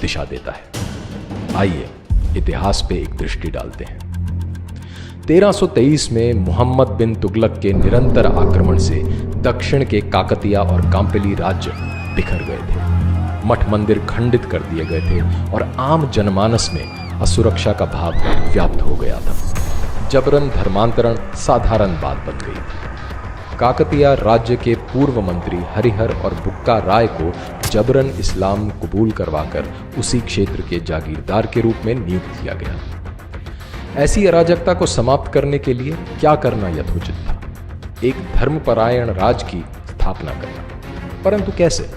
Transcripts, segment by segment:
दिशा देता है। आइए इतिहास पे एक दृष्टि डालते हैं। 1323 में मोहम्मद बिन तुगलक के निरंतर आक्रमण से दक्षिण के काकतिया और कांपिली राज्य बिखर गए थे। मठ मंदिर खंडित कर दिए गए थे और आम जनमानस में असुरक्षा का भाव व्याप्त हो गया था। जबरन धर्मांतरण साधारण बात बन गई थी। काकतिया राज्य के पूर्व मंत्री हरिहर और बुक्का राय को जबरन इस्लाम कबूल करवाकर उसी क्षेत्र के जागीरदार के रूप में नियुक्त किया गया। ऐसी अराजकता को समाप्त करने के लिए क्या करना यथोचित था? एक धर्मपरायण राज की स्थापना करना। परंतु कैसे?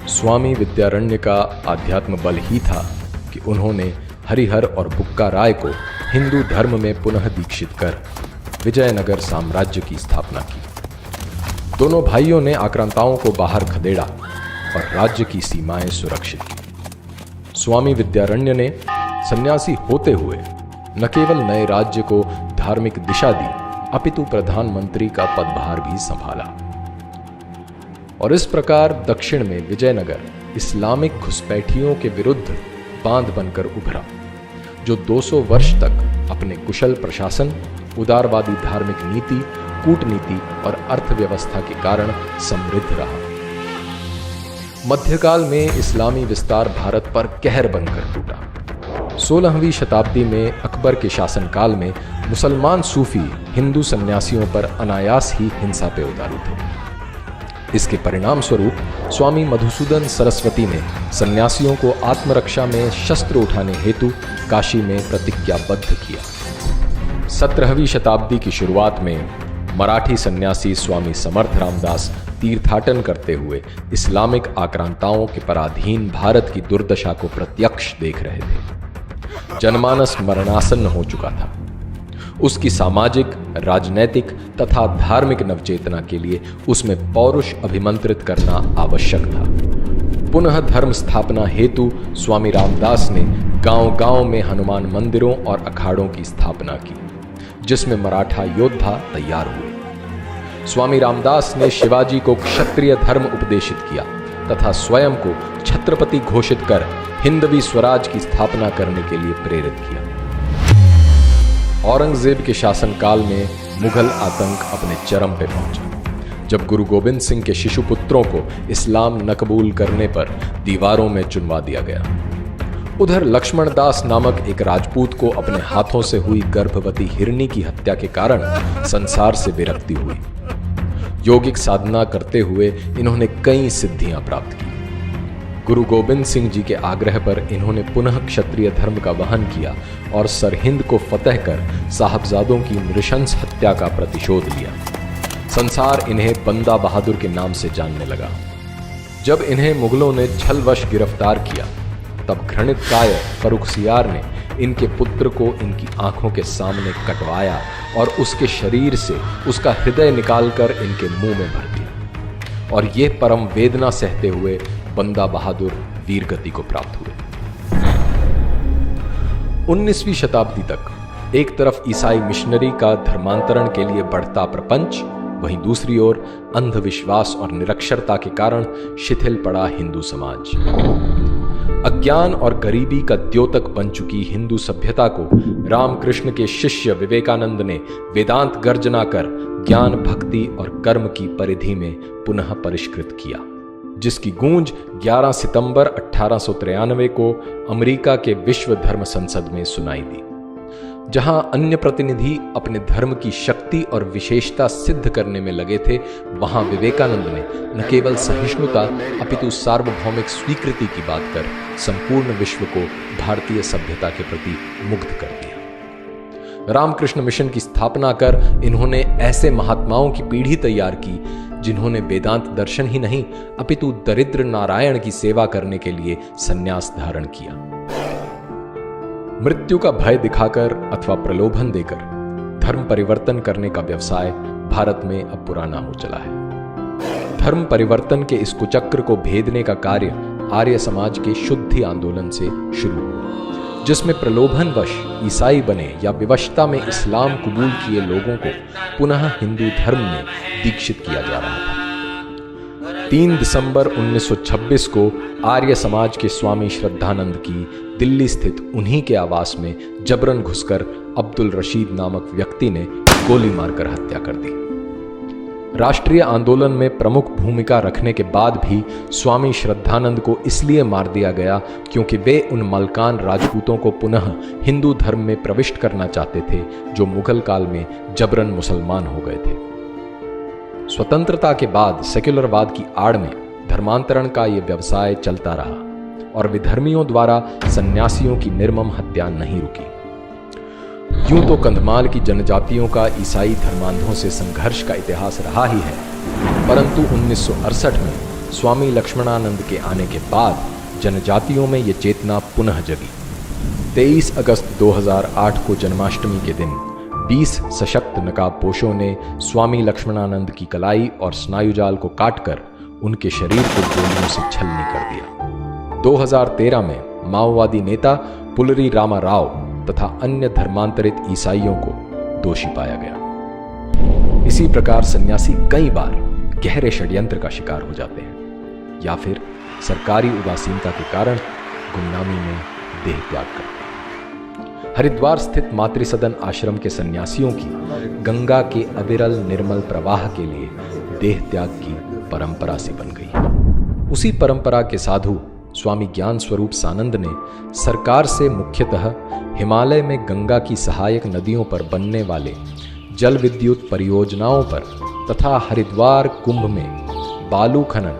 स्वामी विद्यारण्य का आध्यात्म बल ही था कि उन्होंने हरिहर और बुक्का राय को हिंदू धर्म में पुनः दीक्षित कर विजयनगर साम्राज्य की स्थापना की। दोनों भाइयों ने आक्रांताओं को बाहर खदेड़ा और राज्य की सीमाएं सुरक्षित की। स्वामी विद्यारण्य ने सन्यासी होते हुए न केवल नए राज्य को धार्मिक दिशा दी, अपितु प्रधानमंत्री का पदभार भी संभाला। और इस प्रकार दक्षिण में विजयनगर इस्लामिक घुसपैठियों के विरुद्ध बांध बनकर उभरा, जो 200 वर्ष तक अपने कुशल प्रशासन, उदारवादी धार्मिक नीति, कूटनीति और अर्थव्यवस्था के कारण समृद्ध रहा। मध्यकाल में इस्लामी विस्तार भारत पर कहर बनकर टूटा। 16वीं शताब्दी में अकबर के शासनकाल में मुसलमान सूफी हिंदू सन्यासियों पर अनायास ही हिंसा पे उतारू थे। इसके परिणाम स्वरूप स्वामी मधुसूदन सरस्वती ने सन्यासियों को आत्मरक्षा में शस्त्र उठाने हेतु काशी में प्रतिज्ञाबद्ध किया। 17वीं शताब्दी की शुरुआत में मराठी सन्यासी स्वामी समर्थ रामदास तीर्थाटन करते हुए इस्लामिक आक्रांताओं के पराधीन भारत की दुर्दशा को प्रत्यक्ष देख रहे थे। जनमानस मरणासन्न हो चुका था। उसकी सामाजिक, राजनैतिक तथा धार्मिक नवचेतना के लिए उसमें पौरुष अभिमंत्रित करना आवश्यक था। पुनः धर्म स्थापना हेतु स्वामी रामदास ने गांव-गांव में हनुमान मंदिरों और अखाड़ों की स्थापना की, जिसमें मराठा योद्धा तैयार हुए। स्वामी रामदास ने शिवाजी को क्षत्रिय धर्म उपदेशित किया तथा स्वयं को छत्रपति घोषित कर हिंदवी स्वराज की स्थापना करने के लिए प्रेरित किया। औरंगजेब के शासनकाल में मुगल आतंक अपने चरम पे पहुंचा, जब गुरु गोविंद सिंह के शिशु पुत्रों को इस्लाम न कबूल करने पर दीवारों में चुनवा दिया गया। उधर लक्ष्मण दास नामक एक राजपूत को अपने हाथों से हुई गर्भवती हिरनी की हत्या के कारण संसार से विरक्ति हुई। योगिक साधना करते हुए इन्होंने कई सिद्धियां प्राप्त की। गुरु गोविंद सिंह जी के आग्रह पर इन्होंने पुनः क्षत्रिय धर्म का वहन किया और सरहिंद को फतह कर साहबजादों की नृशंस हत्या का प्रतिशोध लिया। संसार इन्हें बंदा बहादुर के नाम से जानने लगा। जब इन्हें मुगलों ने छलवश गिरफ्तार किया, तब घृणित कायर फर्रुखसियार ने इनके पुत्र को इनकी आंखों के सामने कटवाया और उसके शरीर से उसका हृदय निकालकर इनके मुंह में भर दिया। और ये परम वेदना सहते हुए बंदा बहादुर वीर गति को प्राप्त हुए। 19वीं शताब्दी तक एक तरफ ईसाई मिशनरी का धर्मांतरण के लिए बढ़ता प्रपंच, वहीं दूसरी ओर अंधविश्वास और निरक्षरता के कारण शिथिल पड़ा हिंदू समाज। अज्ञान और गरीबी का द्योतक बन चुकी हिंदू सभ्यता को रामकृष्ण के शिष्य विवेकानंद ने वेदांत गर्जना कर ज्ञान, भक्ति और कर्म की परिधि में पुनः परिष्कृत किया, जिसकी गूंज 11 सितंबर 1893 को अमेरिका के विश्व धर्म संसद में सुनाई दी। जहां अन्य प्रतिनिधि अपने धर्म की शक्ति और विशेषता सिद्ध करने में लगे थे, वहां विवेकानंद ने न केवल सहिष्णुता अपितु सार्वभौमिक स्वीकृति की बात कर संपूर्ण विश्व को भारतीय सभ्यता के प्रति मुग्ध कर दिया। रामकृष्ण मिशन की स्थापना कर इन्होंने ऐसे महात्माओं की पीढ़ी तैयार की, जिन्होंने वेदांत दर्शन ही नहीं अपितु दरिद्र नारायण की सेवा करने के लिए संन्यास धारण किया। मृत्यु का भय दिखाकर अथवा प्रलोभन देकर धर्म परिवर्तन करने का व्यवसाय भारत में अब पुराना हो चला है। धर्म परिवर्तन के इस कुचक्र को भेदने का कार्य आर्य समाज के शुद्धि आंदोलन से शुरू हुआ, जिसमें प्रलोभनवश ईसाई बने या विवशता में इस्लाम कबूल किए लोगों को पुनः हिंदू धर्म में दीक्षित किया जा रहा था। 3 दिसंबर 1926 को आर्य समाज के स्वामी श्रद्धानंद की दिल्ली स्थित उन्हीं के आवास में जबरन घुसकर अब्दुल रशीद नामक व्यक्ति ने गोली मारकर हत्या कर दी। राष्ट्रीय आंदोलन में प्रमुख भूमिका रखने के बाद भी स्वामी श्रद्धानंद को इसलिए मार दिया गया क्योंकि वे उन मलकान राजपूतों को पुनः हिंदू धर्म में प्रविष्ट करना चाहते थे जो मुगल काल में जबरन मुसलमान हो गए थे। स्वतंत्रता के बाद सेक्युलरवाद की आड़ में धर्मांतरण का ये व्यवसाय चलता रहा और विधर्मियों द्वारा सन्यासियों की निर्मम हत्या नहीं रुकी। यूं तो कंधमाल की जनजातियों का ईसाई धर्मांधों से संघर्ष का इतिहास रहा ही है, परंतु 1968 में स्वामी लक्ष्मणानंद के आने के बाद जनजातियों में ये चेतना पुनः जगी। 23 अगस्त 2008 को जन्माष्टमी के दिन 20 सशक्त नकाबपोशों ने स्वामी लक्ष्मणानंद की कलाई और स्नायुजाल को काटकर उनके शरीर को गोलियों से छलनी कर दिया। 2013 में माओवादी नेता पुलरी रामा राव तथा अन्य धर्मांतरित ईसाइयों को दोषी पाया गया। इसी प्रकार सन्यासी कई बार गहरे षड्यंत्र का शिकार हो जाते हैं या फिर सरकारी उदासीनता के कारण गुमनामी में देह त्याग करते हैं। हरिद्वार स्थित मातृसदन आश्रम के सन्यासियों की गंगा के अविरल निर्मल प्रवाह के लिए देह त्याग की परंपरा सी बन गई। उसी परंपरा के साधु स्वामी ज्ञान स्वरूप सानंद ने सरकार से मुख्यतः हिमालय में गंगा की सहायक नदियों पर बनने वाले जल विद्युत परियोजनाओं पर तथा हरिद्वार कुंभ में बालू खनन,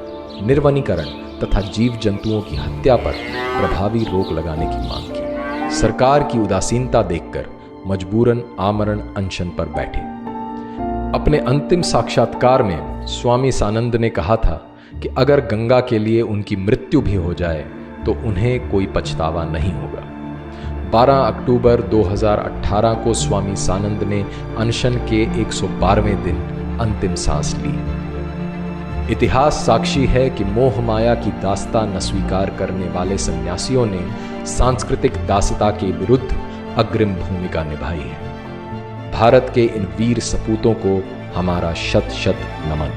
निर्वनीकरण तथा जीव जंतुओं की हत्या पर प्रभावी रोक लगाने की मांग की। सरकार की उदासीनता देखकर मजबूरन आमरण अनशन पर बैठे। अपने अंतिम साक्षात्कार में स्वामी सानंद ने कहा था कि अगर गंगा के लिए उनकी मृत्यु भी हो जाए तो उन्हें कोई पछतावा नहीं होगा। 12 अक्टूबर 2018 को स्वामी सानंद ने अनशन के 112वें दिन अंतिम सांस ली। इतिहास साक्षी है कि मोह माया की दास्ता न स्वीकार करने वाले सन्यासियों ने सांस्कृतिक दासता के विरुद्ध अग्रिम भूमिका निभाई है। भारत के इन वीर सपूतों को हमारा शत शत नमन।